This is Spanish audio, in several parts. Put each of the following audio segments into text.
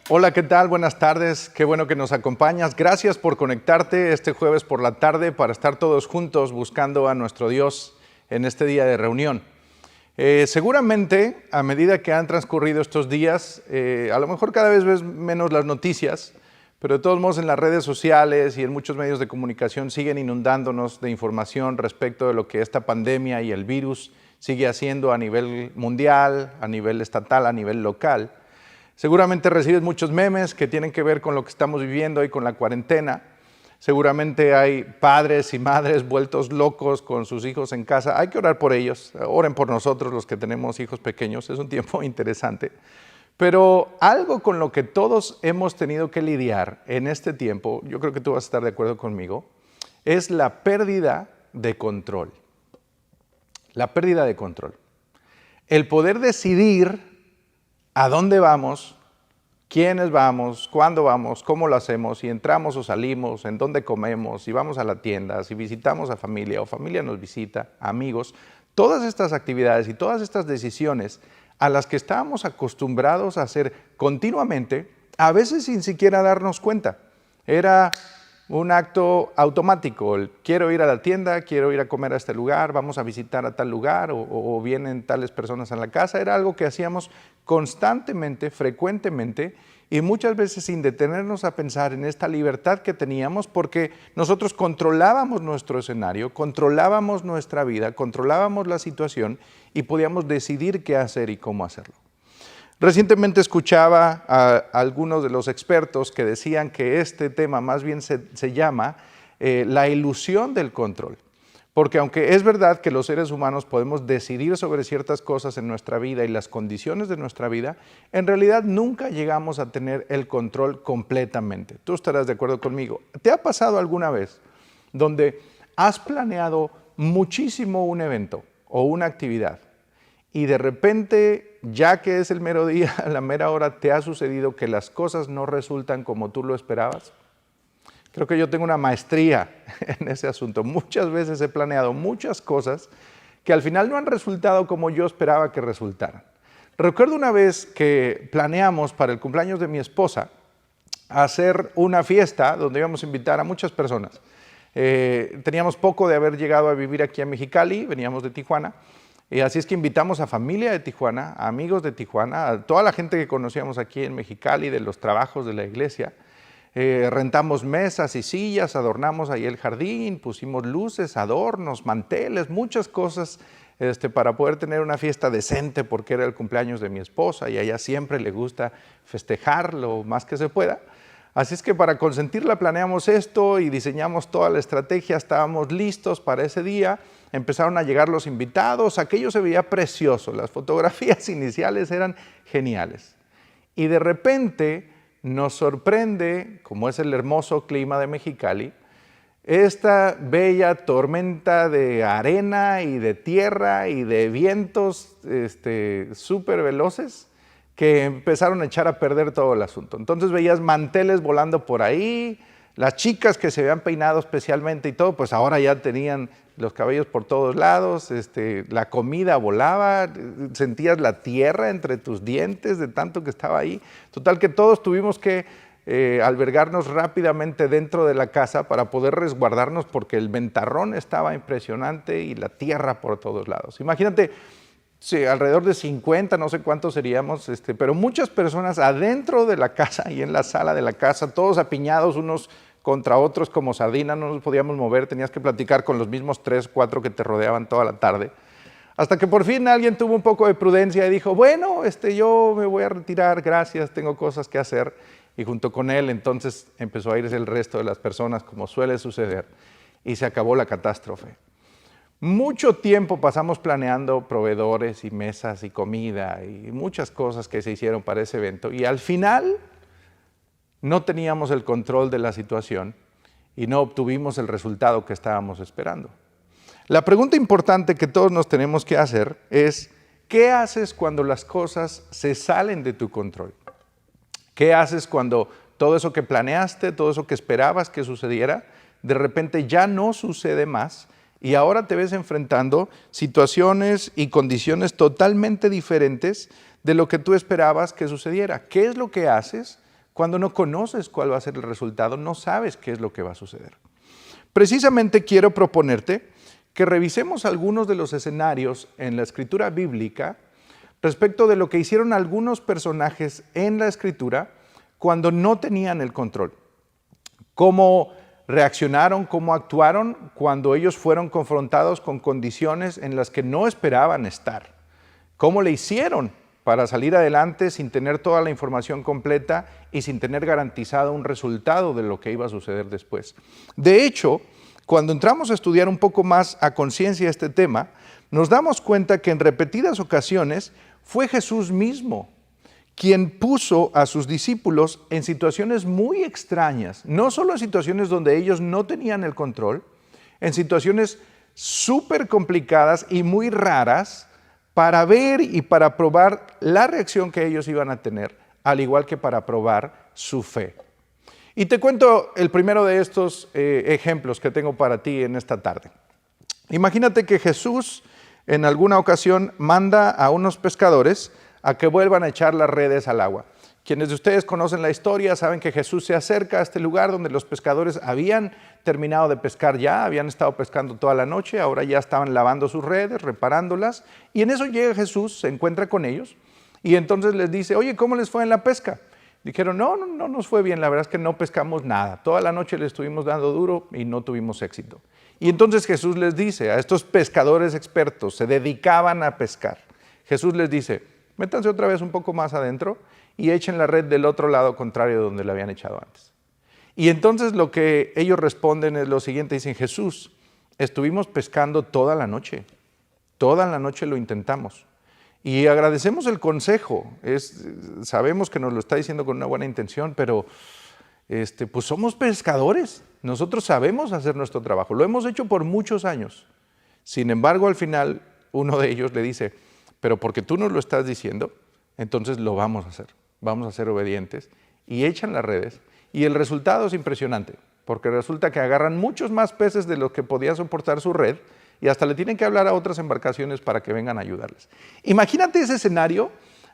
Hola, ¿qué tal? Buenas tardes. Qué bueno que nos acompañas. Gracias por conectarte este jueves por la tarde para estar todos juntos buscando a nuestro Dios en este día de reunión. Seguramente, a medida que han transcurrido estos días, a lo mejor cada vez ves menos las noticias, pero de todos modos en las redes sociales y en muchos medios de comunicación siguen inundándonos de información respecto de lo que esta pandemia y el virus sigue haciendo a nivel mundial, a nivel estatal, a nivel local. Seguramente recibes muchos memes que tienen que ver con lo que estamos viviendo hoy con la cuarentena. Seguramente hay padres y madres vueltos locos con sus hijos en casa. Hay que orar por ellos. Oren por nosotros los que tenemos hijos pequeños. Es un tiempo interesante. Pero algo con lo que todos hemos tenido que lidiar en este tiempo, yo creo que tú vas a estar de acuerdo conmigo, es la pérdida de control. La pérdida de control. El poder decidir a dónde vamos, quiénes vamos, cuándo vamos, cómo lo hacemos, si entramos o salimos, en dónde comemos, si vamos a la tienda, si visitamos a familia o familia nos visita, amigos. Todas estas actividades y todas estas decisiones a las que estábamos acostumbrados a hacer continuamente, a veces sin siquiera darnos cuenta. Era un acto automático, el quiero ir a la tienda, quiero ir a comer a este lugar, vamos a visitar a tal lugar o vienen tales personas a la casa. Era algo que hacíamos constantemente, frecuentemente y muchas veces sin detenernos a pensar en esta libertad que teníamos porque nosotros controlábamos nuestro escenario, controlábamos nuestra vida, controlábamos la situación y podíamos decidir qué hacer y cómo hacerlo. Recientemente escuchaba a algunos de los expertos que decían que este tema más bien se llama la ilusión del control. Porque aunque es verdad que los seres humanos podemos decidir sobre ciertas cosas en nuestra vida y las condiciones de nuestra vida, en realidad nunca llegamos a tener el control completamente. Tú estarás de acuerdo conmigo. ¿Te ha pasado alguna vez donde has planeado muchísimo un evento o una actividad y de repente, ya que es el mero día, a la mera hora, te ha sucedido que las cosas no resultan como tú lo esperabas? Creo que yo tengo una maestría en ese asunto. Muchas veces he planeado muchas cosas que al final no han resultado como yo esperaba que resultaran. Recuerdo una vez que planeamos para el cumpleaños de mi esposa hacer una fiesta donde íbamos a invitar a muchas personas. Teníamos poco de haber llegado a vivir aquí a Mexicali, veníamos de Tijuana. Y así es que invitamos a familia de Tijuana, a amigos de Tijuana, a toda la gente que conocíamos aquí en Mexicali, de los trabajos de la iglesia. Rentamos mesas y sillas, adornamos ahí el jardín, pusimos luces, adornos, manteles, muchas cosas para poder tener una fiesta decente porque era el cumpleaños de mi esposa y a ella siempre le gusta festejar lo más que se pueda. Así es que para consentirla planeamos esto y diseñamos toda la estrategia, estábamos listos para ese día. Empezaron a llegar los invitados, aquello se veía precioso, las fotografías iniciales eran geniales. Y de repente nos sorprende, como es el hermoso clima de Mexicali, esta bella tormenta de arena y de tierra y de vientos súper veloces que empezaron a echar a perder todo el asunto. Entonces veías manteles volando por ahí, las chicas que se habían peinado especialmente y todo, pues ahora ya tenían los cabellos por todos lados, la comida volaba, sentías la tierra entre tus dientes de tanto que estaba ahí. Total que todos tuvimos que albergarnos rápidamente dentro de la casa para poder resguardarnos porque el ventarrón estaba impresionante y la tierra por todos lados. Imagínate, sí, alrededor de 50, no sé cuántos seríamos, pero muchas personas adentro de la casa y en la sala de la casa, todos apiñados unos contra otros como sardinas, no nos podíamos mover, tenías que platicar con los mismos 3, 4 que te rodeaban toda la tarde. Hasta que por fin alguien tuvo un poco de prudencia y dijo, bueno, yo me voy a retirar, gracias, tengo cosas que hacer. Y junto con él entonces empezó a irse el resto de las personas, como suele suceder, y se acabó la catástrofe. Mucho tiempo pasamos planeando proveedores y mesas y comida y muchas cosas que se hicieron para ese evento y al final no teníamos el control de la situación y no obtuvimos el resultado que estábamos esperando. La pregunta importante que todos nos tenemos que hacer es, ¿qué haces cuando las cosas se salen de tu control? ¿Qué haces cuando todo eso que planeaste, todo eso que esperabas que sucediera, de repente ya no sucede más y ahora te ves enfrentando situaciones y condiciones totalmente diferentes de lo que tú esperabas que sucediera? ¿Qué es lo que haces Cuando no conoces cuál va a ser el resultado, no sabes qué es lo que va a suceder. Precisamente quiero proponerte que revisemos algunos de los escenarios en la escritura bíblica respecto de lo que hicieron algunos personajes en la escritura cuando no tenían el control. Cómo reaccionaron, cómo actuaron cuando ellos fueron confrontados con condiciones en las que no esperaban estar. Cómo le hicieron para salir adelante sin tener toda la información completa y sin tener garantizado un resultado de lo que iba a suceder después. De hecho, cuando entramos a estudiar un poco más a conciencia este tema, nos damos cuenta que en repetidas ocasiones fue Jesús mismo quien puso a sus discípulos en situaciones muy extrañas, no solo en situaciones donde ellos no tenían el control, en situaciones súper complicadas y muy raras para ver y para probar la reacción que ellos iban a tener, al igual que para probar su fe. Y te cuento el primero de estos ejemplos que tengo para ti en esta tarde. Imagínate que Jesús en alguna ocasión manda a unos pescadores a que vuelvan a echar las redes al agua. Quienes de ustedes conocen la historia saben que Jesús se acerca a este lugar donde los pescadores habían terminado de pescar ya, habían estado pescando toda la noche, ahora ya estaban lavando sus redes, reparándolas, y en eso llega Jesús, se encuentra con ellos, y entonces les dice, oye, ¿cómo les fue en la pesca? Dijeron, no nos fue bien, la verdad es que no pescamos nada, toda la noche le estuvimos dando duro y no tuvimos éxito. Y entonces Jesús les dice a estos pescadores expertos, se dedicaban a pescar, Jesús les dice, métanse otra vez un poco más adentro y echen la red del otro lado contrario donde la habían echado antes. Y entonces lo que ellos responden es lo siguiente, dicen, Jesús, estuvimos pescando toda la noche lo intentamos. Y agradecemos el consejo, sabemos que nos lo está diciendo con una buena intención, pero pues somos pescadores, nosotros sabemos hacer nuestro trabajo, lo hemos hecho por muchos años. Sin embargo, al final, uno de ellos le dice, pero porque tú nos lo estás diciendo, entonces lo vamos a ser obedientes, y echan las redes, y el resultado es impresionante, porque resulta que agarran muchos más peces de los que podía soportar su red, y hasta le tienen que hablar a otras embarcaciones para que vengan a ayudarles. Imagínate ese escenario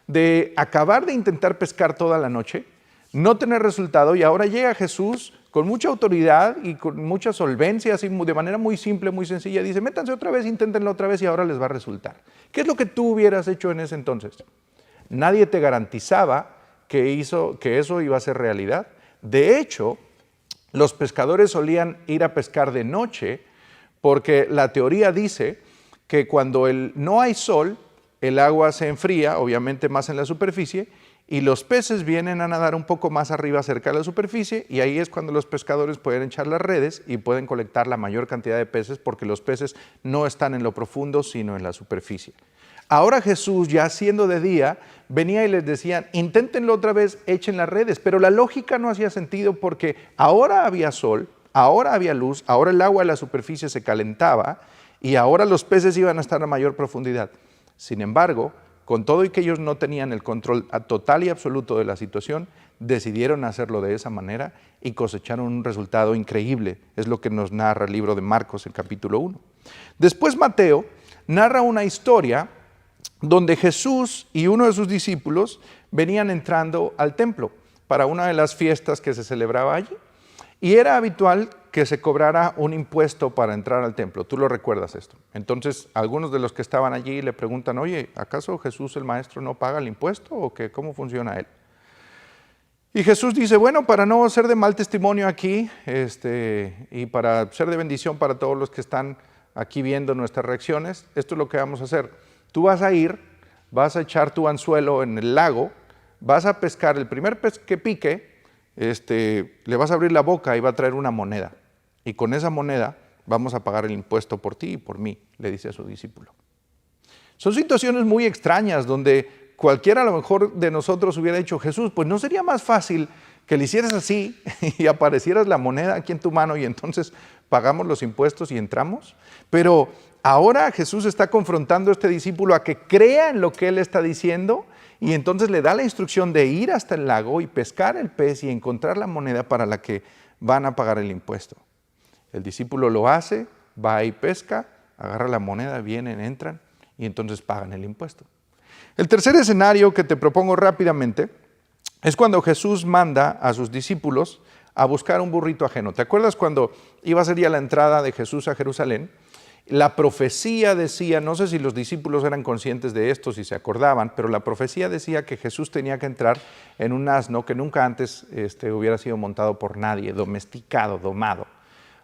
de acabar de intentar pescar toda la noche, no tener resultado, y ahora llega Jesús con mucha autoridad y con mucha solvencia, así de manera muy simple, muy sencilla, dice, métanse otra vez, inténtenlo otra vez y ahora les va a resultar. ¿Qué es lo que tú hubieras hecho en ese entonces? Nadie te garantizaba que eso iba a ser realidad. De hecho, los pescadores solían ir a pescar de noche porque la teoría dice que cuando no hay sol, el agua se enfría, obviamente más en la superficie, y los peces vienen a nadar un poco más arriba cerca de la superficie, y ahí es cuando los pescadores pueden echar las redes y pueden colectar la mayor cantidad de peces porque los peces no están en lo profundo sino en la superficie. Ahora Jesús, ya siendo de día, venía y les decía, inténtenlo otra vez, echen las redes, pero la lógica no hacía sentido porque ahora había sol, ahora había luz, ahora el agua de la superficie se calentaba y ahora los peces iban a estar a mayor profundidad. Sin embargo, con todo y que ellos no tenían el control total y absoluto de la situación, decidieron hacerlo de esa manera y cosecharon un resultado increíble. Es lo que nos narra el libro de Marcos, el capítulo 1. Después Mateo narra una historia donde Jesús y uno de sus discípulos venían entrando al templo para una de las fiestas que se celebraba allí. Y era habitual que se cobrara un impuesto para entrar al templo. Tú lo recuerdas esto. Entonces, algunos de los que estaban allí le preguntan, oye, ¿acaso Jesús el Maestro no paga el impuesto o qué? ¿Cómo funciona él? Y Jesús dice, bueno, para no ser de mal testimonio aquí y para ser de bendición para todos los que están aquí viendo nuestras reacciones, esto es lo que vamos a hacer. Tú vas a ir, vas a echar tu anzuelo en el lago, vas a pescar el primer pez que pique, le vas a abrir la boca y va a traer una moneda. Y con esa moneda vamos a pagar el impuesto por ti y por mí, le dice a su discípulo. Son situaciones muy extrañas donde cualquiera a lo mejor de nosotros hubiera dicho, Jesús, pues ¿no sería más fácil que le hicieras así y aparecieras la moneda aquí en tu mano y entonces pagamos los impuestos y entramos? Pero ahora Jesús está confrontando a este discípulo a que crea en lo que él está diciendo y entonces le da la instrucción de ir hasta el lago y pescar el pez y encontrar la moneda para la que van a pagar el impuesto. El discípulo lo hace, va y pesca, agarra la moneda, vienen, entran y entonces pagan el impuesto. El tercer escenario que te propongo rápidamente es cuando Jesús manda a sus discípulos a buscar un burrito ajeno. ¿Te acuerdas cuando iba a ser ya la entrada de Jesús a Jerusalén? La profecía decía, no sé si los discípulos eran conscientes de esto, si se acordaban, pero la profecía decía que Jesús tenía que entrar en un asno que nunca antes hubiera sido montado por nadie, domesticado, domado.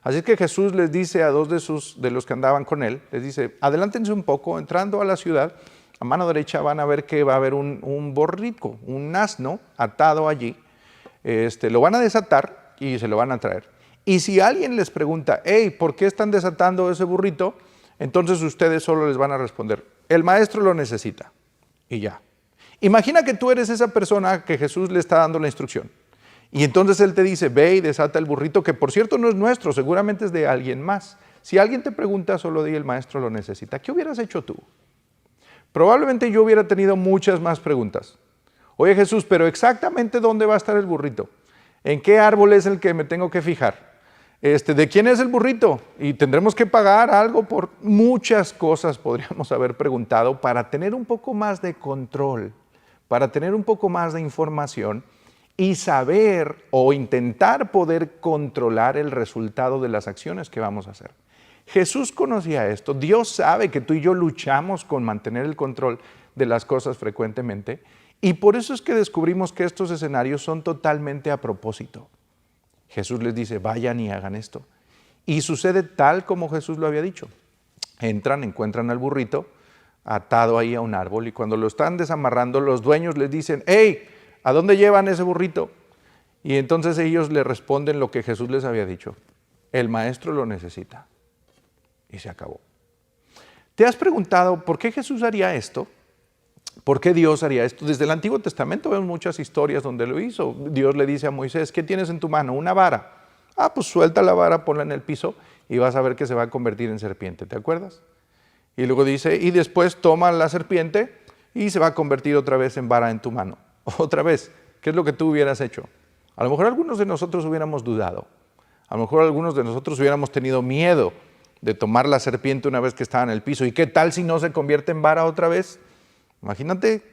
Así que Jesús les dice a dos de los que andaban con él, les dice, adelántense un poco, entrando a la ciudad, a mano derecha van a ver que va a haber un borrico, un asno atado allí, lo van a desatar y se lo van a traer. Y si alguien les pregunta, hey, ¿por qué están desatando ese burrito? Entonces ustedes solo les van a responder, el maestro lo necesita. Y ya. Imagina que tú eres esa persona que Jesús le está dando la instrucción. Y entonces Él te dice, ve y desata el burrito, que por cierto no es nuestro, seguramente es de alguien más. Si alguien te pregunta, solo di, el maestro lo necesita. ¿Qué hubieras hecho tú? Probablemente yo hubiera tenido muchas más preguntas. Oye Jesús, pero exactamente ¿dónde va a estar el burrito? ¿En qué árbol es el que me tengo que fijar? ¿De quién es el burrito? Y tendremos que pagar algo por muchas cosas, podríamos haber preguntado, para tener un poco más de control, para tener un poco más de información y saber o intentar poder controlar el resultado de las acciones que vamos a hacer. Jesús conocía esto, Dios sabe que tú y yo luchamos con mantener el control de las cosas frecuentemente y por eso es que descubrimos que estos escenarios son totalmente a propósito. Jesús les dice, vayan y hagan esto. Y sucede tal como Jesús lo había dicho. Entran, encuentran al burrito atado ahí a un árbol y cuando lo están desamarrando, los dueños les dicen, hey, ¿a dónde llevan ese burrito? Y entonces ellos le responden lo que Jesús les había dicho. El maestro lo necesita. Y se acabó. ¿Te has preguntado por qué Jesús haría esto? ¿Por qué Dios haría esto? Desde el Antiguo Testamento vemos muchas historias donde lo hizo. Dios le dice a Moisés, ¿qué tienes en tu mano? Una vara. Ah, pues suelta la vara, ponla en el piso y vas a ver que se va a convertir en serpiente. ¿Te acuerdas? Y luego dice, y después toma la serpiente y se va a convertir otra vez en vara en tu mano. Otra vez, ¿qué es lo que tú hubieras hecho? A lo mejor algunos de nosotros hubiéramos dudado. A lo mejor algunos de nosotros hubiéramos tenido miedo de tomar la serpiente una vez que estaba en el piso. ¿Y qué tal si no se convierte en vara otra vez? Imagínate,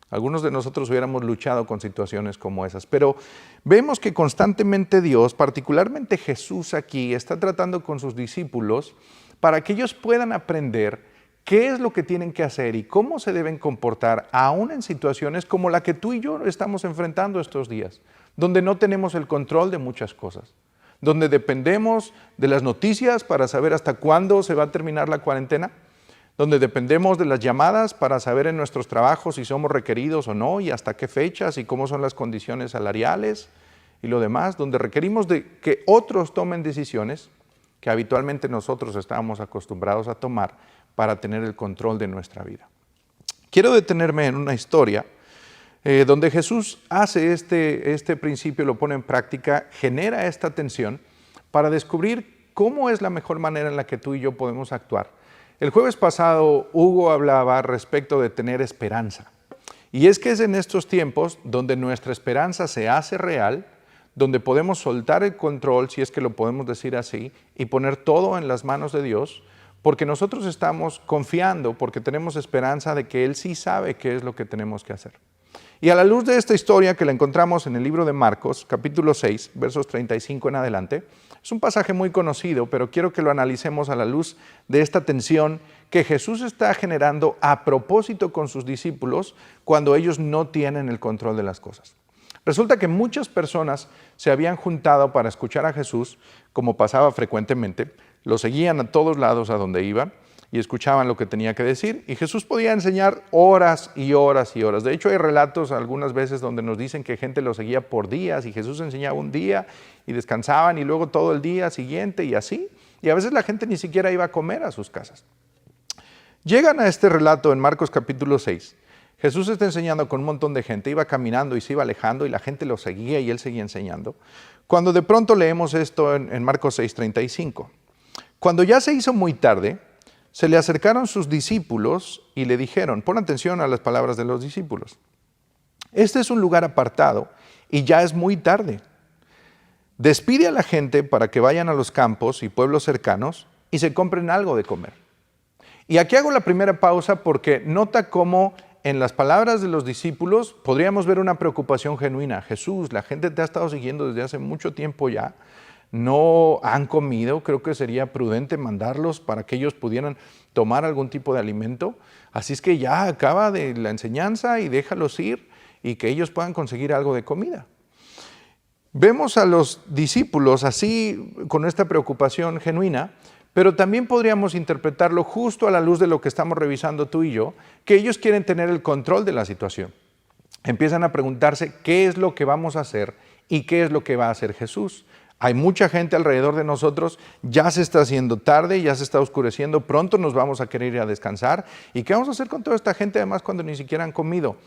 algunos de nosotros hubiéramos luchado con situaciones como esas, pero vemos que constantemente Dios, particularmente Jesús aquí, está tratando con sus discípulos para que ellos puedan aprender qué es lo que tienen que hacer y cómo se deben comportar, aún en situaciones como la que tú y yo estamos enfrentando estos días, donde no tenemos el control de muchas cosas, donde dependemos de las noticias para saber hasta cuándo se va a terminar la cuarentena, donde dependemos de las llamadas para saber en nuestros trabajos si somos requeridos o no y hasta qué fechas y cómo son las condiciones salariales y lo demás, donde requerimos de que otros tomen decisiones que habitualmente nosotros estábamos acostumbrados a tomar para tener el control de nuestra vida. Quiero detenerme en una historia donde Jesús hace este principio, lo pone en práctica, genera esta tensión para descubrir cómo es la mejor manera en la que tú y yo podemos actuar. El jueves pasado Hugo hablaba respecto de tener esperanza. Y es que es en estos tiempos donde nuestra esperanza se hace real, donde podemos soltar el control, si es que lo podemos decir así, y poner todo en las manos de Dios, porque nosotros estamos confiando, porque tenemos esperanza de que Él sí sabe qué es lo que tenemos que hacer. Y a la luz de esta historia que la encontramos en el libro de Marcos, capítulo 6, versos 35 en adelante, es un pasaje muy conocido, pero quiero que lo analicemos a la luz de esta tensión que Jesús está generando a propósito con sus discípulos cuando ellos no tienen el control de las cosas. Resulta que muchas personas se habían juntado para escuchar a Jesús, como pasaba frecuentemente, lo seguían a todos lados a donde iban, y escuchaban lo que tenía que decir, y Jesús podía enseñar horas y horas y horas. De hecho, hay relatos algunas veces donde nos dicen que gente lo seguía por días, y Jesús enseñaba un día, y descansaban, y luego todo el día siguiente, y así. Y a veces la gente ni siquiera iba a comer a sus casas. Llegan a este relato en Marcos capítulo 6. Jesús está enseñando con un montón de gente, iba caminando y se iba alejando, y la gente lo seguía, y él seguía enseñando. Cuando de pronto leemos esto en Marcos 6:35. Cuando ya se hizo muy tarde, se le acercaron sus discípulos y le dijeron, pon atención a las palabras de los discípulos, este es un lugar apartado y ya es muy tarde. Despide a la gente para que vayan a los campos y pueblos cercanos y se compren algo de comer. Y aquí hago la primera pausa porque nota cómo en las palabras de los discípulos podríamos ver una preocupación genuina. Jesús, la gente te ha estado siguiendo desde hace mucho tiempo ya, no han comido, creo que sería prudente mandarlos para que ellos pudieran tomar algún tipo de alimento. Así es que ya acaba de la enseñanza y déjalos ir y que ellos puedan conseguir algo de comida. Vemos a los discípulos así con esta preocupación genuina, pero también podríamos interpretarlo justo a la luz de lo que estamos revisando tú y yo, que ellos quieren tener el control de la situación. Empiezan a preguntarse qué es lo que vamos a hacer y qué es lo que va a hacer Jesús. Hay mucha gente alrededor de nosotros, ya se está haciendo tarde, ya se está oscureciendo, pronto nos vamos a querer ir a descansar. ¿Y qué vamos a hacer con toda esta gente además cuando ni siquiera han comido?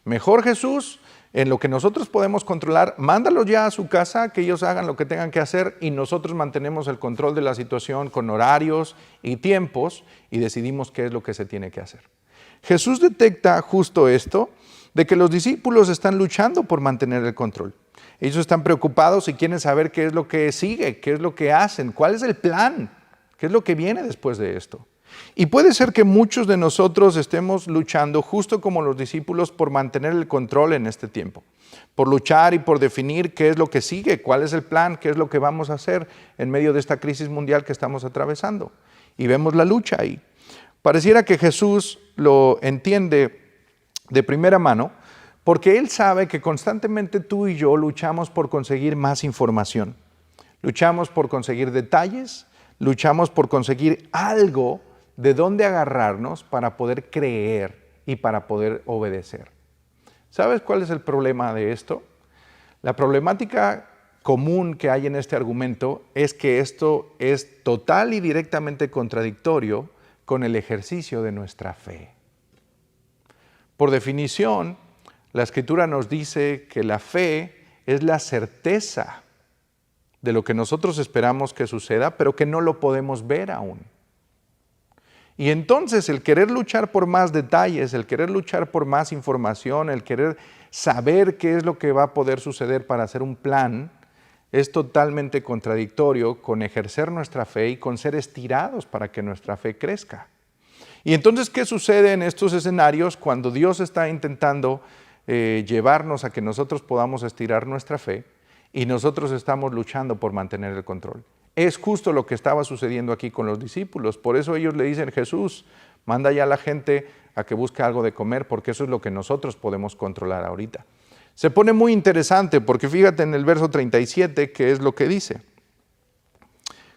Mejor Jesús, en lo que nosotros podemos controlar, mándalos ya a su casa, que ellos hagan lo que tengan que hacer y nosotros mantenemos el control de la situación con horarios y tiempos y decidimos qué es lo que se tiene que hacer. Jesús detecta justo esto, de que los discípulos están luchando por mantener el control. Ellos están preocupados y quieren saber qué es lo que sigue, qué es lo que hacen, cuál es el plan, qué es lo que viene después de esto. Y puede ser que muchos de nosotros estemos luchando, justo como los discípulos, por mantener el control en este tiempo, por luchar y por definir qué es lo que sigue, cuál es el plan, qué es lo que vamos a hacer en medio de esta crisis mundial que estamos atravesando. Y vemos la lucha ahí. Pareciera que Jesús lo entiende de primera mano, porque Él sabe que constantemente tú y yo luchamos por conseguir más información, luchamos por conseguir detalles, luchamos por conseguir algo de dónde agarrarnos para poder creer y para poder obedecer. ¿Sabes cuál es el problema de esto? La problemática común que hay en este argumento es que esto es total y directamente contradictorio con el ejercicio de nuestra fe. Por definición, la Escritura nos dice que la fe es la certeza de lo que nosotros esperamos que suceda, pero que no lo podemos ver aún. Y entonces el querer luchar por más detalles, el querer luchar por más información, el querer saber qué es lo que va a poder suceder para hacer un plan, es totalmente contradictorio con ejercer nuestra fe y con ser estirados para que nuestra fe crezca. Y entonces, ¿qué sucede en estos escenarios cuando Dios está intentando llevarnos a que nosotros podamos estirar nuestra fe y nosotros estamos luchando por mantener el control? Es justo lo que estaba sucediendo aquí con los discípulos. Por eso ellos le dicen, Jesús, manda ya a la gente a que busque algo de comer, porque eso es lo que nosotros podemos controlar ahorita. Se pone muy interesante, porque fíjate en el verso 37, que es lo que dice.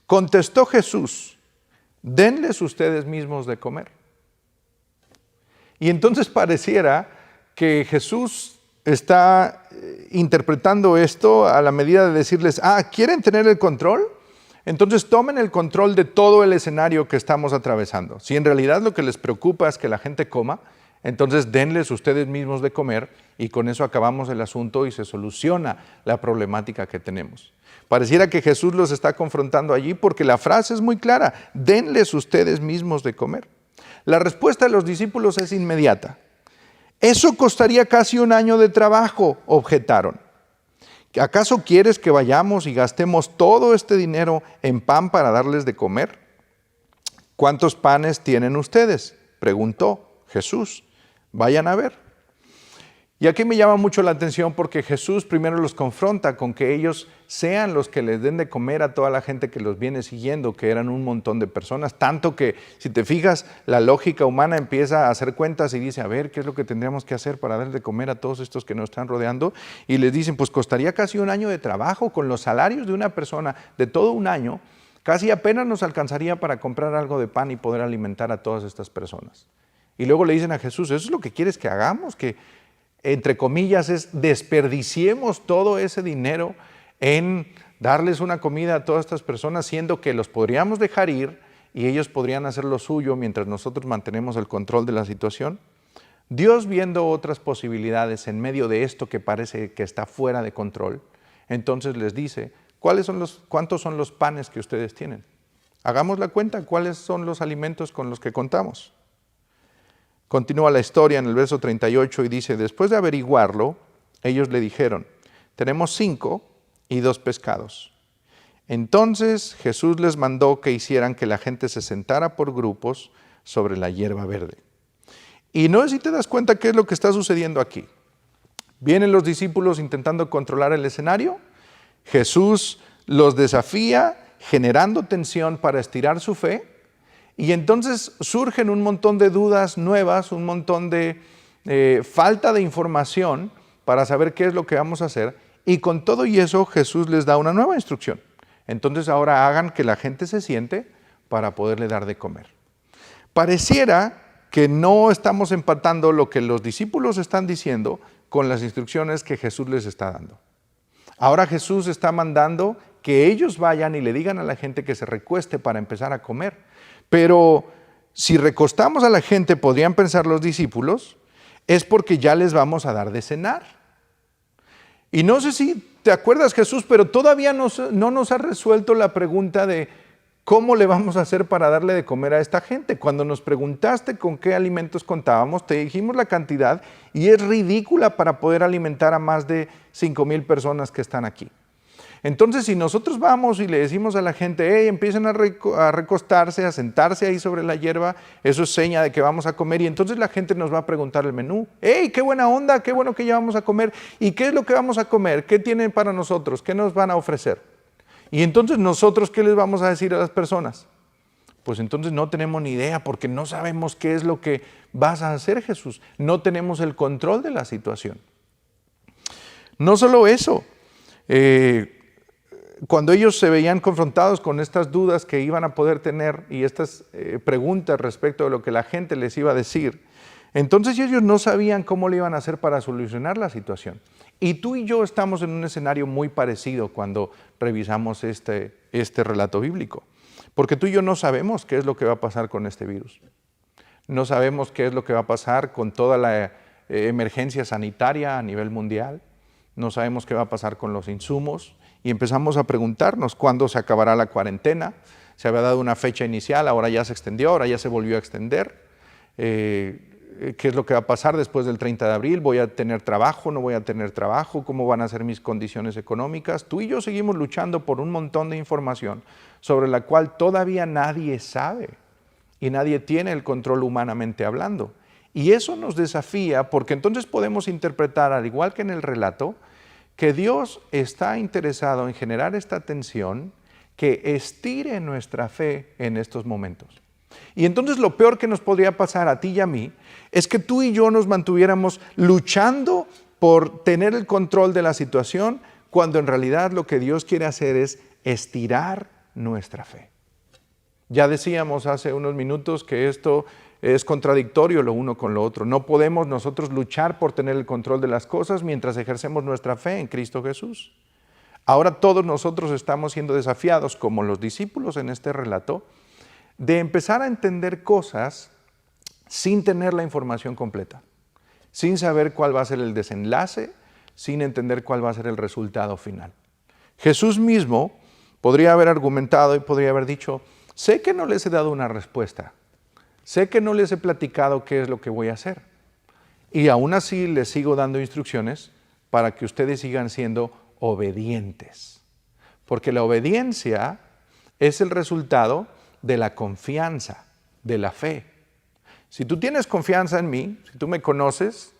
Contestó Jesús, denles ustedes mismos de comer. Y entonces pareciera que Jesús está interpretando esto a la medida de decirles, ¿quieren tener el control? Entonces tomen el control de todo el escenario que estamos atravesando. Si en realidad lo que les preocupa es que la gente coma, entonces denles ustedes mismos de comer y con eso acabamos el asunto y se soluciona la problemática que tenemos. Pareciera que Jesús los está confrontando allí porque la frase es muy clara, denles ustedes mismos de comer. La respuesta de los discípulos es inmediata. Eso costaría casi un año de trabajo, objetaron. ¿Acaso quieres que vayamos y gastemos todo este dinero en pan para darles de comer? ¿Cuántos panes tienen ustedes?, preguntó Jesús. Vayan a ver. Y aquí me llama mucho la atención porque Jesús primero los confronta con que ellos sean los que les den de comer a toda la gente que los viene siguiendo, que eran un montón de personas, tanto que si te fijas, la lógica humana empieza a hacer cuentas y dice, a ver, ¿qué es lo que tendríamos que hacer para dar de comer a todos estos que nos están rodeando? Y les dicen, pues costaría casi un año de trabajo, con los salarios de una persona de todo un año, casi apenas nos alcanzaría para comprar algo de pan y poder alimentar a todas estas personas. Y luego le dicen a Jesús, ¿eso es lo que quieres que hagamos? Que entre comillas es desperdiciemos todo ese dinero en darles una comida a todas estas personas, siendo que los podríamos dejar ir y ellos podrían hacer lo suyo mientras nosotros mantenemos el control de la situación. Dios, viendo otras posibilidades en medio de esto que parece que está fuera de control, entonces les dice, ¿cuántos son los panes que ustedes tienen? Hagamos la cuenta, ¿cuáles son los alimentos con los que contamos? Continúa la historia en el verso 38 y dice, después de averiguarlo, ellos le dijeron, tenemos 5 y 2 pescados. Entonces Jesús les mandó que hicieran que la gente se sentara por grupos sobre la hierba verde. Y no sé si te das cuenta qué es lo que está sucediendo aquí. Vienen los discípulos intentando controlar el escenario, Jesús los desafía generando tensión para estirar su fe, y entonces surgen un montón de dudas nuevas, un montón de falta de información para saber qué es lo que vamos a hacer, y con todo y eso Jesús les da una nueva instrucción. Entonces ahora hagan que la gente se siente para poderle dar de comer. Pareciera que no estamos empatando lo que los discípulos están diciendo con las instrucciones que Jesús les está dando. Ahora Jesús está mandando que ellos vayan y le digan a la gente que se recueste para empezar a comer. Pero si recostamos a la gente, podrían pensar los discípulos, es porque ya les vamos a dar de cenar. Y no sé si te acuerdas, Jesús, pero todavía no nos ha resuelto la pregunta de ¿cómo le vamos a hacer para darle de comer a esta gente? Cuando nos preguntaste con qué alimentos contábamos, te dijimos la cantidad y es ridícula para poder alimentar a más de 5,000 personas que están aquí. Entonces, si nosotros vamos y le decimos a la gente, hey, empiecen a recostarse, a sentarse ahí sobre la hierba, eso es seña de que vamos a comer, y entonces la gente nos va a preguntar el menú. Hey, qué buena onda, qué bueno que ya vamos a comer. ¿Y qué es lo que vamos a comer? ¿Qué tienen para nosotros? ¿Qué nos van a ofrecer? Y entonces nosotros, ¿qué les vamos a decir a las personas? Pues entonces no tenemos ni idea, porque no sabemos qué es lo que vas a hacer, Jesús. No tenemos el control de la situación. No solo eso, cuando ellos se veían confrontados con estas dudas que iban a poder tener y estas preguntas respecto de lo que la gente les iba a decir, entonces ellos no sabían cómo le iban a hacer para solucionar la situación. Y tú y yo estamos en un escenario muy parecido cuando revisamos este relato bíblico, porque tú y yo no sabemos qué es lo que va a pasar con este virus. No sabemos qué es lo que va a pasar con toda la emergencia sanitaria a nivel mundial. No sabemos qué va a pasar con los insumos. Y empezamos a preguntarnos cuándo se acabará la cuarentena. Se había dado una fecha inicial, ahora ya se extendió, ahora ya se volvió a extender. ¿Qué es lo que va a pasar después del 30 de abril? ¿Voy a tener trabajo? ¿No voy a tener trabajo? ¿Cómo van a ser mis condiciones económicas? Tú y yo seguimos luchando por un montón de información sobre la cual todavía nadie sabe y nadie tiene el control humanamente hablando. Y eso nos desafía porque entonces podemos interpretar, al igual que en el relato, que Dios está interesado en generar esta tensión que estire nuestra fe en estos momentos. Y entonces lo peor que nos podría pasar a ti y a mí es que tú y yo nos mantuviéramos luchando por tener el control de la situación, cuando en realidad lo que Dios quiere hacer es estirar nuestra fe. Ya decíamos hace unos minutos que esto es contradictorio lo uno con lo otro. No podemos nosotros luchar por tener el control de las cosas mientras ejercemos nuestra fe en Cristo Jesús. Ahora todos nosotros estamos siendo desafiados, como los discípulos en este relato, de empezar a entender cosas sin tener la información completa, sin saber cuál va a ser el desenlace, sin entender cuál va a ser el resultado final. Jesús mismo podría haber argumentado y podría haber dicho, sé que no les he dado una respuesta, sé que no les he platicado qué es lo que voy a hacer, y aún así les sigo dando instrucciones para que ustedes sigan siendo obedientes, porque la obediencia es el resultado de la confianza, de la fe. Si tú tienes confianza en mí, si tú me conoces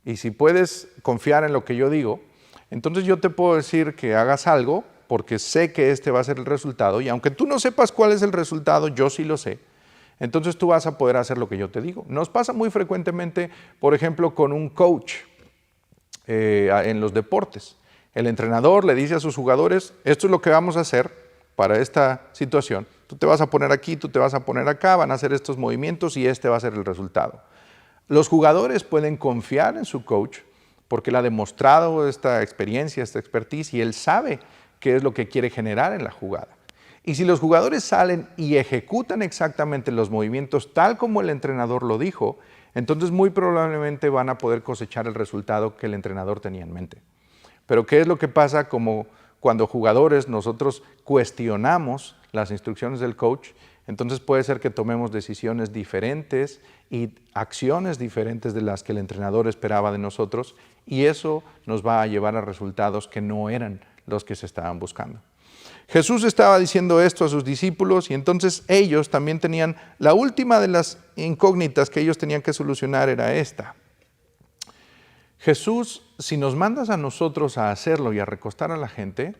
y si puedes confiar en lo que yo digo, entonces yo te puedo decir que hagas algo porque sé que este va a ser el resultado, y aunque tú no sepas cuál es el resultado, yo sí lo sé. Entonces tú vas a poder hacer lo que yo te digo. Nos pasa muy frecuentemente, por ejemplo, con un coach en los deportes. El entrenador le dice a sus jugadores, esto es lo que vamos a hacer para esta situación. Tú te vas a poner aquí, tú te vas a poner acá, van a hacer estos movimientos y este va a ser el resultado. Los jugadores pueden confiar en su coach porque él ha demostrado esta experiencia, esta expertise, y él sabe qué es lo que quiere generar en la jugada. Y si los jugadores salen y ejecutan exactamente los movimientos tal como el entrenador lo dijo, entonces muy probablemente van a poder cosechar el resultado que el entrenador tenía en mente. Pero ¿qué es lo que pasa como cuando jugadores nosotros cuestionamos las instrucciones del coach? Entonces puede ser que tomemos decisiones diferentes y acciones diferentes de las que el entrenador esperaba de nosotros, y eso nos va a llevar a resultados que no eran los que se estaban buscando. Jesús estaba diciendo esto a sus discípulos y entonces ellos también tenían, la última de las incógnitas que ellos tenían que solucionar era esta. Jesús, si nos mandas a nosotros a hacerlo y a recostar a la gente,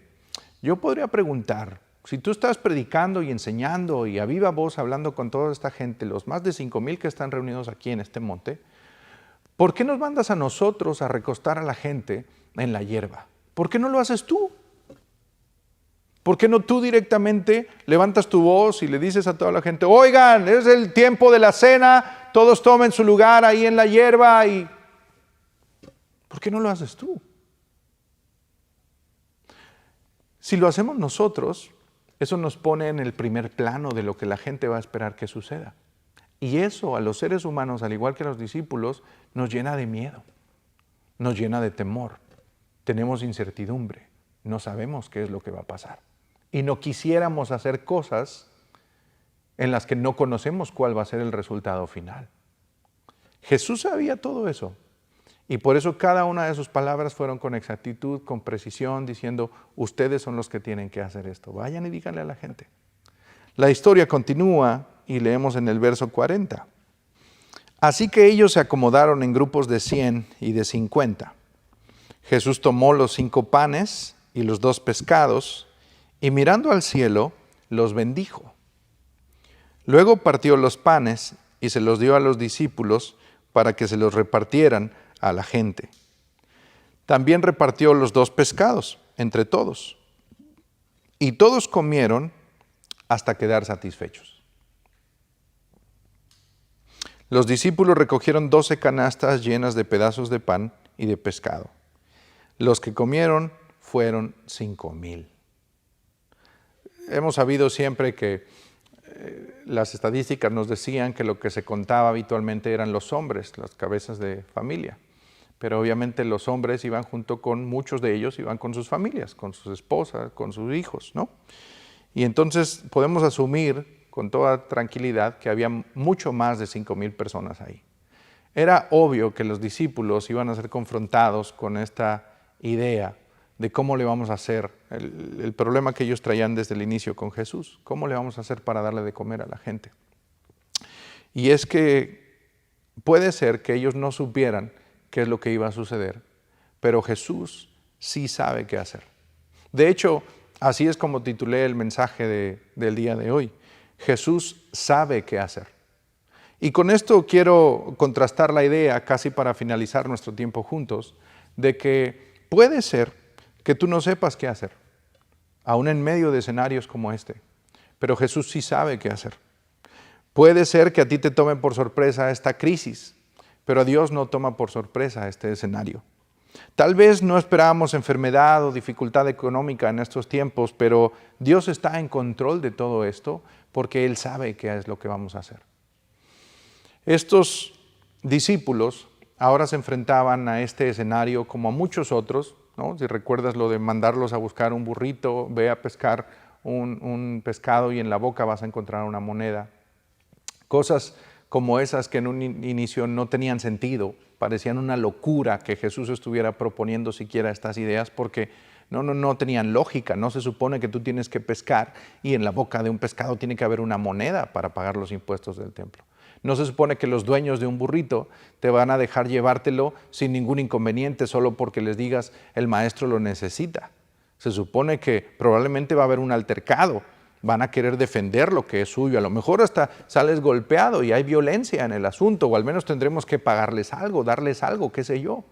yo podría preguntar, si tú estás predicando y enseñando y a viva voz hablando con toda esta gente, los más de 5,000 que están reunidos aquí en este monte, ¿por qué nos mandas a nosotros a recostar a la gente en la hierba? ¿Por qué no lo haces tú? ¿Por qué no tú directamente levantas tu voz y le dices a toda la gente, oigan, es el tiempo de la cena, todos tomen su lugar ahí en la hierba y... ¿Por qué no lo haces tú? Si lo hacemos nosotros, eso nos pone en el primer plano de lo que la gente va a esperar que suceda. Y eso a los seres humanos, al igual que a los discípulos, nos llena de miedo, nos llena de temor. Tenemos incertidumbre, no sabemos qué es lo que va a pasar. Y no quisiéramos hacer cosas en las que no conocemos cuál va a ser el resultado final. Jesús sabía todo eso. Y por eso cada una de sus palabras fueron con exactitud, con precisión, diciendo, ustedes son los que tienen que hacer esto. Vayan y díganle a la gente. La historia continúa y leemos en el verso 40. Así que ellos se acomodaron en grupos de 100 y de 50. Jesús tomó los 5 panes y los 2 pescados y mirando al cielo, los bendijo. Luego partió los panes y se los dio a los discípulos para que se los repartieran a la gente. También repartió los 2 pescados entre todos. Y todos comieron hasta quedar satisfechos. Los discípulos recogieron 12 canastas llenas de pedazos de pan y de pescado. Los que comieron fueron 5,000. Hemos sabido siempre que las estadísticas nos decían que lo que se contaba habitualmente eran los hombres, las cabezas de familia. Pero obviamente los hombres iban junto con, muchos de ellos iban con sus familias, con sus esposas, con sus hijos, ¿no? Y entonces podemos asumir con toda tranquilidad que había mucho más de 5,000 personas ahí. Era obvio que los discípulos iban a ser confrontados con esta idea de cómo le vamos a hacer, el problema que ellos traían desde el inicio con Jesús, cómo le vamos a hacer para darle de comer a la gente. Y es que puede ser que ellos no supieran qué es lo que iba a suceder, pero Jesús sí sabe qué hacer. De hecho, así es como titulé el mensaje del día de hoy. Jesús sabe qué hacer. Y con esto quiero contrastar la idea, casi para finalizar nuestro tiempo juntos, de que puede ser que tú no sepas qué hacer, aún en medio de escenarios como este, pero Jesús sí sabe qué hacer. Puede ser que a ti te tome por sorpresa esta crisis, pero a Dios no toma por sorpresa este escenario. Tal vez no esperábamos enfermedad o dificultad económica en estos tiempos, pero Dios está en control de todo esto porque Él sabe qué es lo que vamos a hacer. Estos discípulos ahora se enfrentaban a este escenario como a muchos otros, ¿no? Si recuerdas lo de mandarlos a buscar un burrito, ve a pescar un pescado y en la boca vas a encontrar una moneda. Cosas como esas que en un inicio no tenían sentido, parecían una locura que Jesús estuviera proponiendo siquiera estas ideas porque no tenían lógica. No se supone que tú tienes que pescar y en la boca de un pescado tiene que haber una moneda para pagar los impuestos del templo. No se supone que los dueños de un burrito te van a dejar llevártelo sin ningún inconveniente solo porque les digas el maestro lo necesita. Se supone que probablemente va a haber un altercado, van a querer defender lo que es suyo, a lo mejor hasta sales golpeado y hay violencia en el asunto, o al menos tendremos que pagarles algo, darles algo, qué sé yo.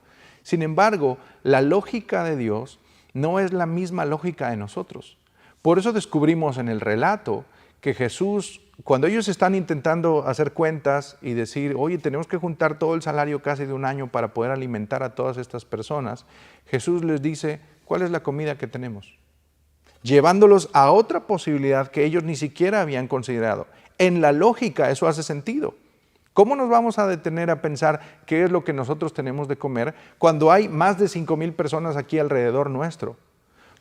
Sin embargo, la lógica de Dios no es la misma lógica de nosotros. Por eso descubrimos en el relato que Jesús, cuando ellos están intentando hacer cuentas y decir, oye, tenemos que juntar todo el salario casi de un año para poder alimentar a todas estas personas, Jesús les dice, ¿cuál es la comida que tenemos? Llevándolos a otra posibilidad que ellos ni siquiera habían considerado. En la lógica eso hace sentido. ¿Cómo nos vamos a detener a pensar qué es lo que nosotros tenemos de comer cuando hay más de 5,000 personas aquí alrededor nuestro?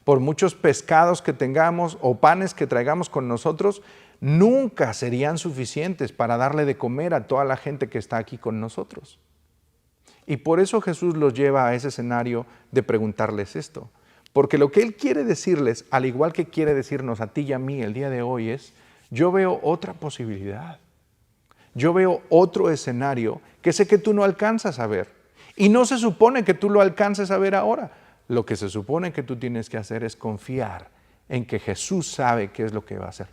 Por muchos pescados que tengamos o panes que traigamos con nosotros, nunca serían suficientes para darle de comer a toda la gente que está aquí con nosotros. Y por eso Jesús los lleva a ese escenario de preguntarles esto. Porque lo que Él quiere decirles, al igual que quiere decirnos a ti y a mí el día de hoy es, yo veo otra posibilidad. Yo veo otro escenario que sé que tú no alcanzas a ver. Y no se supone que tú lo alcances a ver ahora. Lo que se supone que tú tienes que hacer es confiar en que Jesús sabe qué es lo que va a hacer.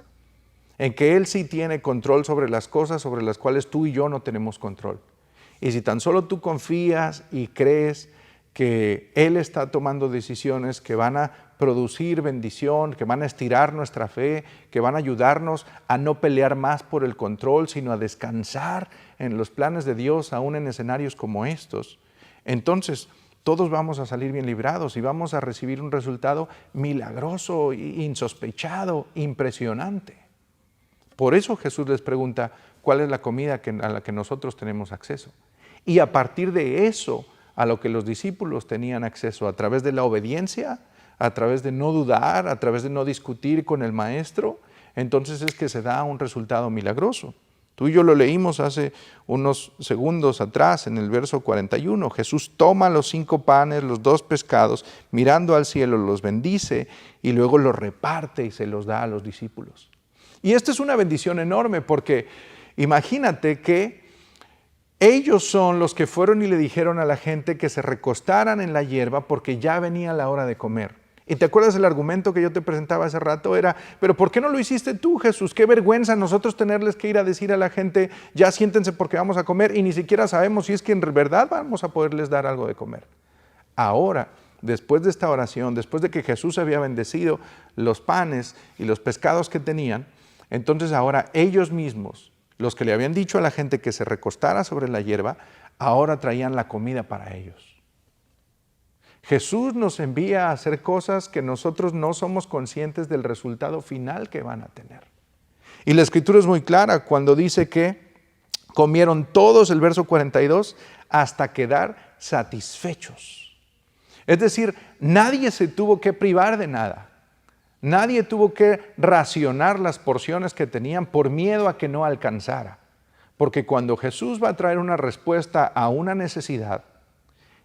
En que Él sí tiene control sobre las cosas sobre las cuales tú y yo no tenemos control. Y si tan solo tú confías y crees que Él está tomando decisiones que van a producir bendición, que van a estirar nuestra fe, que van a ayudarnos a no pelear más por el control, sino a descansar en los planes de Dios, aún en escenarios como estos, entonces todos vamos a salir bien librados y vamos a recibir un resultado milagroso, insospechado, impresionante. Por eso Jesús les pregunta, ¿cuál es la comida a la que nosotros tenemos acceso? Y a partir de eso, a lo que los discípulos tenían acceso, a través de la obediencia, a través de no dudar, a través de no discutir con el maestro, entonces es que se da un resultado milagroso. Tú y yo lo leímos hace unos segundos atrás, en el verso 41. Jesús toma los 5 panes, los 2 pescados, mirando al cielo, los bendice y luego los reparte y se los da a los discípulos. Y esta es una bendición enorme porque imagínate que ellos son los que fueron y le dijeron a la gente que se recostaran en la hierba porque ya venía la hora de comer. Y te acuerdas el argumento que yo te presentaba hace rato era, pero ¿por qué no lo hiciste tú, Jesús? Qué vergüenza nosotros tenerles que ir a decir a la gente, ya siéntense porque vamos a comer y ni siquiera sabemos si es que en verdad vamos a poderles dar algo de comer. Ahora, después de esta oración, después de que Jesús había bendecido los panes y los pescados que tenían, entonces ahora ellos mismos, los que le habían dicho a la gente que se recostara sobre la hierba, ahora traían la comida para ellos. Jesús nos envía a hacer cosas que nosotros no somos conscientes del resultado final que van a tener. Y la Escritura es muy clara cuando dice que comieron todos, el verso 42, hasta quedar satisfechos. Es decir, nadie se tuvo que privar de nada. Nadie tuvo que racionar las porciones que tenían por miedo a que no alcanzara. Porque cuando Jesús va a traer una respuesta a una necesidad,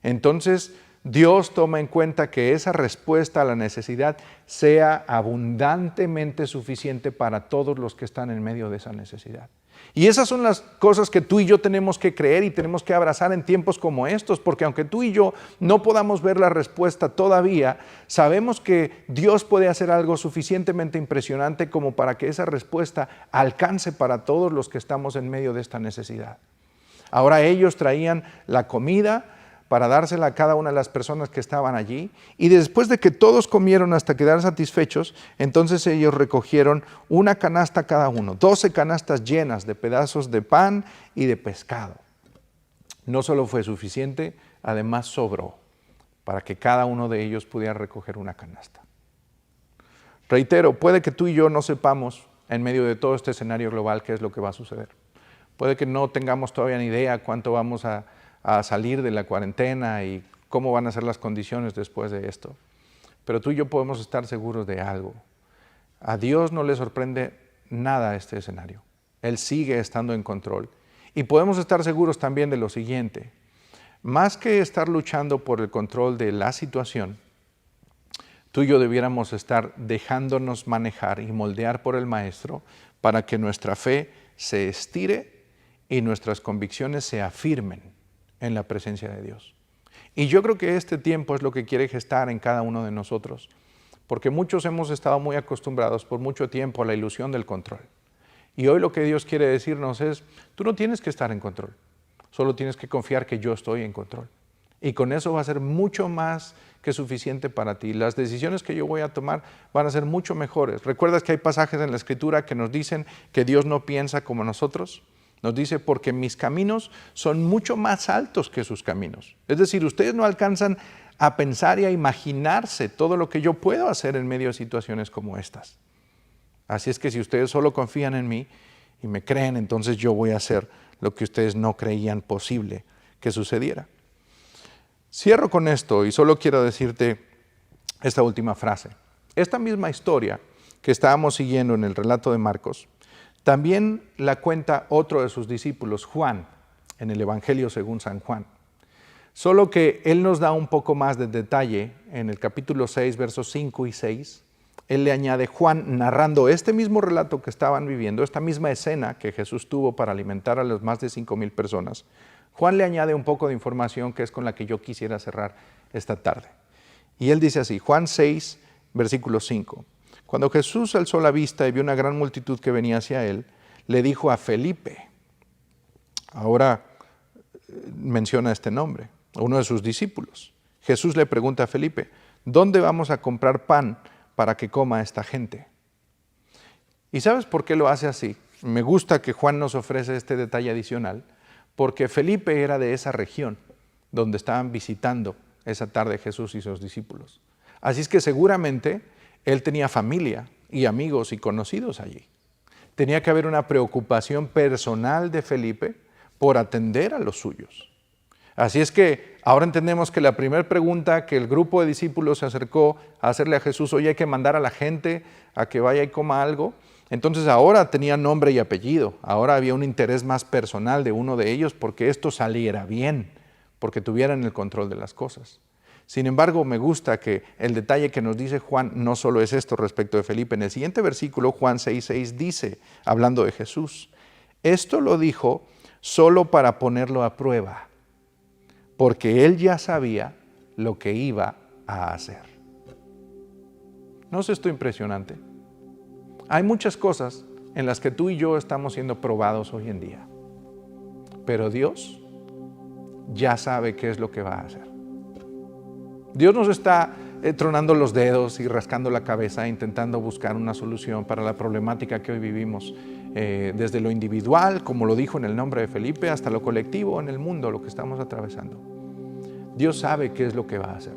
entonces Dios toma en cuenta que esa respuesta a la necesidad sea abundantemente suficiente para todos los que están en medio de esa necesidad. Y esas son las cosas que tú y yo tenemos que creer y tenemos que abrazar en tiempos como estos, porque aunque tú y yo no podamos ver la respuesta todavía, sabemos que Dios puede hacer algo suficientemente impresionante como para que esa respuesta alcance para todos los que estamos en medio de esta necesidad. Ahora ellos traían la comida para dársela a cada una de las personas que estaban allí, y después de que todos comieron hasta quedar satisfechos, entonces ellos recogieron una canasta cada uno, 12 canastas llenas de pedazos de pan y de pescado. No solo fue suficiente, además sobró, para que cada uno de ellos pudiera recoger una canasta. Reitero, puede que tú y yo no sepamos, en medio de todo este escenario global, qué es lo que va a suceder. Puede que no tengamos todavía ni idea cuánto vamos a salir de la cuarentena y cómo van a ser las condiciones después de esto. Pero tú y yo podemos estar seguros de algo. A Dios no le sorprende nada este escenario. Él sigue estando en control. Y podemos estar seguros también de lo siguiente. Más que estar luchando por el control de la situación, tú y yo debiéramos estar dejándonos manejar y moldear por el Maestro para que nuestra fe se estire y nuestras convicciones se afirmen en la presencia de Dios. Y yo creo que este tiempo es lo que quiere gestar en cada uno de nosotros, porque muchos hemos estado muy acostumbrados por mucho tiempo a la ilusión del control. Y hoy lo que Dios quiere decirnos es, tú no tienes que estar en control, solo tienes que confiar que yo estoy en control. Y con eso va a ser mucho más que suficiente para ti. Las decisiones que yo voy a tomar van a ser mucho mejores. ¿Recuerdas que hay pasajes en la Escritura que nos dicen que Dios no piensa como nosotros? Nos dice, porque mis caminos son mucho más altos que sus caminos. Es decir, ustedes no alcanzan a pensar y a imaginarse todo lo que yo puedo hacer en medio de situaciones como estas. Así es que si ustedes solo confían en mí y me creen, entonces yo voy a hacer lo que ustedes no creían posible que sucediera. Cierro con esto y solo quiero decirte esta última frase. Esta misma historia que estábamos siguiendo en el relato de Marcos, también la cuenta otro de sus discípulos, Juan, en el Evangelio según San Juan. Solo que Él nos da un poco más de detalle en el capítulo 6, versos 5 y 6. Él le añade, Juan, narrando este mismo relato que estaban viviendo, esta misma escena que Jesús tuvo para alimentar a las más de 5,000 personas, Juan le añade un poco de información que es con la que yo quisiera cerrar esta tarde. Y él dice así, Juan 6, versículo 5. Cuando Jesús alzó la vista y vio una gran multitud que venía hacia él, le dijo a Felipe, ahora menciona este nombre, uno de sus discípulos. Jesús le pregunta a Felipe, ¿dónde vamos a comprar pan para que coma esta gente? ¿Y sabes por qué lo hace así? Me gusta que Juan nos ofrece este detalle adicional, porque Felipe era de esa región donde estaban visitando esa tarde Jesús y sus discípulos. Así es que seguramente él tenía familia y amigos y conocidos allí. Tenía que haber una preocupación personal de Felipe por atender a los suyos. Así es que ahora entendemos que la primera pregunta que el grupo de discípulos se acercó a hacerle a Jesús, oye, hay que mandar a la gente a que vaya y coma algo. Entonces ahora tenía nombre y apellido, ahora había un interés más personal de uno de ellos porque esto saliera bien, porque tuvieran el control de las cosas. Sin embargo, me gusta que el detalle que nos dice Juan no solo es esto respecto de Felipe. En el siguiente versículo, Juan 6:6 dice, hablando de Jesús, esto lo dijo solo para ponerlo a prueba, porque él ya sabía lo que iba a hacer. ¿No es esto impresionante? Hay muchas cosas en las que tú y yo estamos siendo probados hoy en día, pero Dios ya sabe qué es lo que va a hacer. Dios nos está tronando los dedos y rascando la cabeza intentando buscar una solución para la problemática que hoy vivimos, desde lo individual, como lo dijo en el nombre de Felipe, hasta lo colectivo en el mundo, lo que estamos atravesando. Dios sabe qué es lo que va a hacer.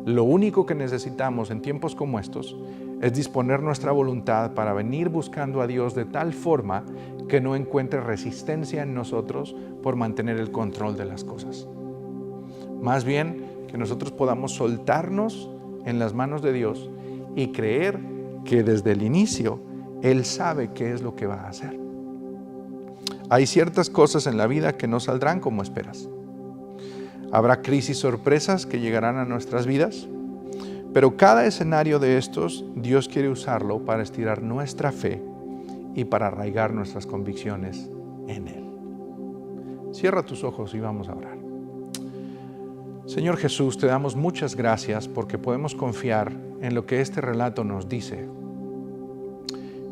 Lo único que necesitamos en tiempos como estos es disponer nuestra voluntad para venir buscando a Dios de tal forma que no encuentre resistencia en nosotros por mantener el control de las cosas. Más bien, que nosotros podamos soltarnos en las manos de Dios y creer que desde el inicio Él sabe qué es lo que va a hacer. Hay ciertas cosas en la vida que no saldrán como esperas. Habrá crisis sorpresas que llegarán a nuestras vidas, pero cada escenario de estos, Dios quiere usarlo para estirar nuestra fe y para arraigar nuestras convicciones en Él. Cierra tus ojos y vamos a orar. Señor Jesús, te damos muchas gracias porque podemos confiar en lo que este relato nos dice.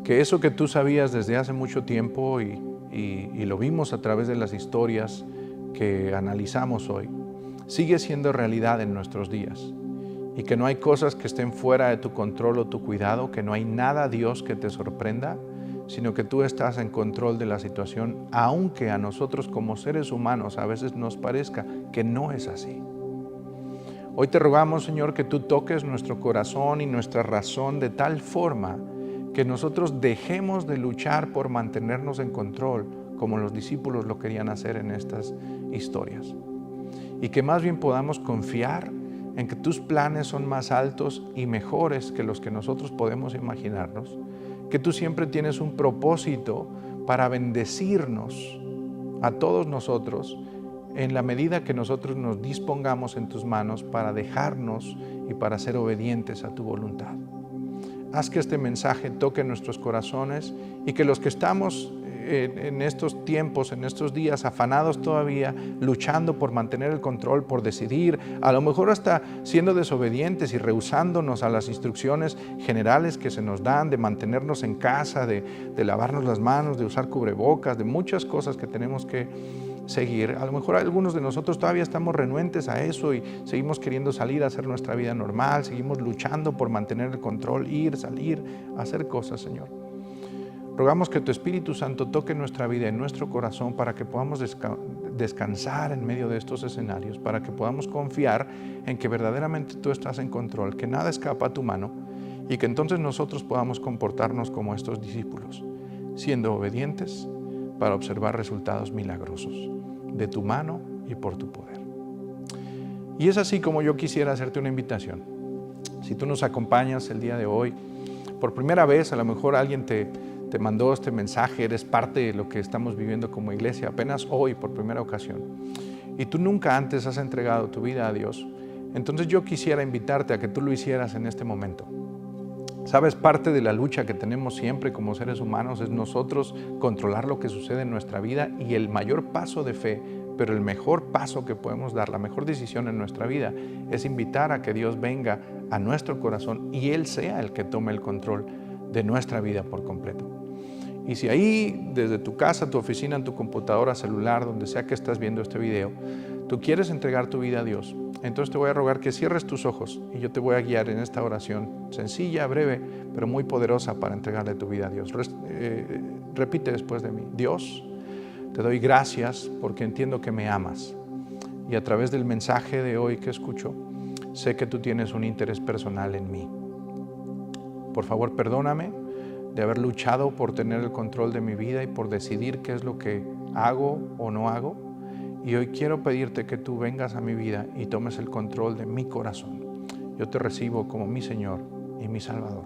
Que eso que tú sabías desde hace mucho tiempo y lo vimos a través de las historias que analizamos hoy, sigue siendo realidad en nuestros días. Y que no hay cosas que estén fuera de tu control o tu cuidado, que no hay nada, Dios, que te sorprenda, sino que tú estás en control de la situación, aunque a nosotros como seres humanos a veces nos parezca que no es así. Hoy te rogamos, Señor, que tú toques nuestro corazón y nuestra razón de tal forma que nosotros dejemos de luchar por mantenernos en control, como los discípulos lo querían hacer en estas historias. Y que más bien podamos confiar en que tus planes son más altos y mejores que los que nosotros podemos imaginarnos, que tú siempre tienes un propósito para bendecirnos a todos nosotros en la medida que nosotros nos dispongamos en tus manos para dejarnos y para ser obedientes a tu voluntad. Haz que este mensaje toque nuestros corazones y que los que estamos en estos tiempos, en estos días, afanados todavía, luchando por mantener el control, por decidir, a lo mejor hasta siendo desobedientes y rehusándonos a las instrucciones generales que se nos dan de mantenernos en casa, de lavarnos las manos, de usar cubrebocas, de muchas cosas que tenemos que seguir. A lo mejor algunos de nosotros todavía estamos renuentes a eso y seguimos queriendo salir a hacer nuestra vida normal, seguimos luchando por mantener el control, ir, salir, hacer cosas, Señor. Rogamos que tu Espíritu Santo toque nuestra vida en nuestro corazón para que podamos descansar en medio de estos escenarios, para que podamos confiar en que verdaderamente tú estás en control, que nada escapa a tu mano y que entonces nosotros podamos comportarnos como estos discípulos, siendo obedientes para observar resultados milagrosos de tu mano y por tu poder. Y es así como yo quisiera hacerte una invitación. Si tú nos acompañas el día de hoy, por primera vez, a lo mejor alguien te mandó este mensaje, eres parte de lo que estamos viviendo como iglesia, apenas hoy por primera ocasión. y tú nunca antes has entregado tu vida a Dios, entonces yo quisiera invitarte a que tú lo hicieras en este momento. Sabes, parte de la lucha que tenemos siempre como seres humanos es nosotros controlar lo que sucede en nuestra vida, y el mayor paso de fe, pero el mejor paso que podemos dar, la mejor decisión en nuestra vida, es invitar a que Dios venga a nuestro corazón y Él sea el que tome el control de nuestra vida por completo. Y si ahí, desde tu casa, tu oficina, en tu computadora, celular, donde sea que estás viendo este video, tú quieres entregar tu vida a Dios, entonces te voy a rogar que cierres tus ojos y yo te voy a guiar en esta oración sencilla, breve, pero muy poderosa para entregarle tu vida a Dios. Repite después de mí: Dios, te doy gracias porque entiendo que me amas, y a través del mensaje de hoy que escucho, sé que tú tienes un interés personal en mí. Por favor, perdóname de haber luchado por tener el control de mi vida y por decidir qué es lo que hago o no hago. Y hoy quiero pedirte que tú vengas a mi vida y tomes el control de mi corazón. Yo te recibo como mi Señor y mi Salvador,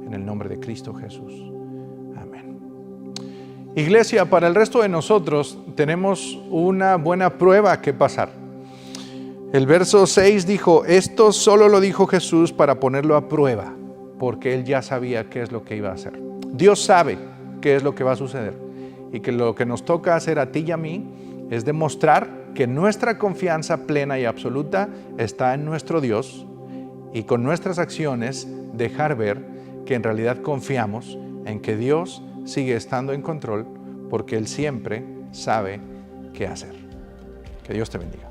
en el nombre de Cristo Jesús. Amén. Iglesia, para el resto de nosotros tenemos una buena prueba que pasar. El verso 6 dijo: esto solo lo dijo Jesús para ponerlo a prueba, porque Él ya sabía qué es lo que iba a hacer. Dios sabe qué es lo que va a suceder, y que lo que nos toca hacer a ti y a mí es demostrar que nuestra confianza plena y absoluta está en nuestro Dios, y con nuestras acciones dejar ver que en realidad confiamos en que Dios sigue estando en control, porque Él siempre sabe qué hacer. Que Dios te bendiga.